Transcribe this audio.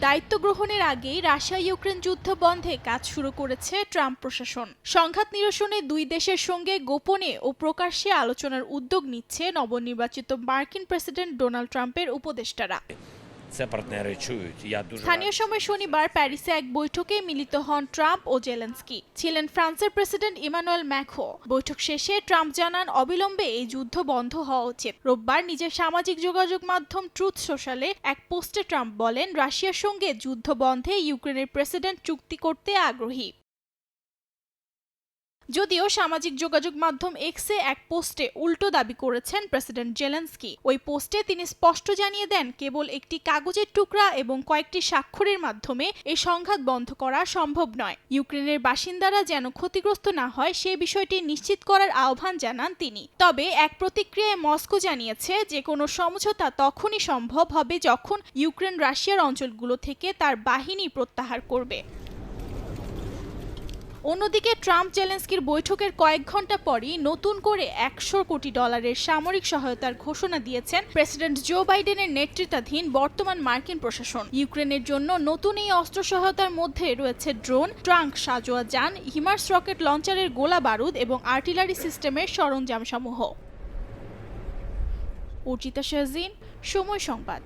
দায়িত্ব গ্রহণের আগেই রাশিয়া ইউক্রেন যুদ্ধ বন্ধে কাজ শুরু করেছে ট্রাম্প প্রশাসন। সংঘাত নিরসনে দুই দেশের সঙ্গে গোপনে ও প্রকাশ্যে আলোচনার উদ্যোগ নিচ্ছে নবনির্বাচিত মার্কিন প্রেসিডেন্ট ডোনাল্ড ট্রাম্পের উপদেষ্টারা। স্থানীয় সময় শনিবার প্যারিসে এক বৈঠকে মিলিত হন ট্রাম্প ও জেলেনস্কি। ছিলেন ফ্রান্সের প্রেসিডেন্ট ইমানুয়েল ম্যাক্রো। বৈঠক শেষে ট্রাম্প জানান অবিলম্বে এই যুদ্ধ বন্ধ হওয়া উচিত। রোববার নিজের সামাজিক যোগাযোগ মাধ্যম ট্রুথ সোশ্যালে এক পোস্টে ট্রাম্প বলেন, রাশিয়ার সঙ্গে যুদ্ধ বন্ধে ইউক্রেনের প্রেসিডেন্ট চুক্তি করতে আগ্রহী। যদিও সামাজিক যোগাযোগ মাধ্যম এক্সে এক পোস্টে উল্টো দাবি করেছেন প্রেসিডেন্ট জেলেনস্কি। ওই পোস্টে তিনি স্পষ্ট জানিয়ে দেন, কেবল একটি কাগজের টুকরা এবং কয়েকটি স্বাক্ষরের মাধ্যমে এই সংঘাত বন্ধ করা সম্ভব নয়। ইউক্রেনের বাসিন্দারা যেন ক্ষতিগ্রস্ত না হয় সে বিষয়টি নিশ্চিত করার আহ্বান জানান তিনি। তবে এক প্রতিক্রিয়ায় মস্কো জানিয়েছে যে কোনো সমঝোতা তখনই সম্ভব হবে যখন ইউক্রেন রাশিয়ার অঞ্চলগুলো থেকে তার বাহিনী প্রত্যাহার করবে। অন্যদিকে ট্রাম্প জেলেনস্কির বৈঠকের কয়েক ঘন্টা পরই নতুন করে $100 কোটি সামরিক সহায়তার ঘোষণা দিয়েছেন প্রেসিডেন্ট জো বাইডেনের নেতৃত্বাধীন বর্তমান মার্কিন প্রশাসন। ইউক্রেনের জন্য নতুন এই অস্ত্র সহায়তার মধ্যে রয়েছে ড্রোন, ট্যাঙ্ক, সাঁজোয়া যান, হিমার্স রকেট লঞ্চারের গোলা বারুদ এবং আর্টিলারি সিস্টেমের সরঞ্জামসমূহ। অর্চিতা শাহজিন, সময় সংবাদ।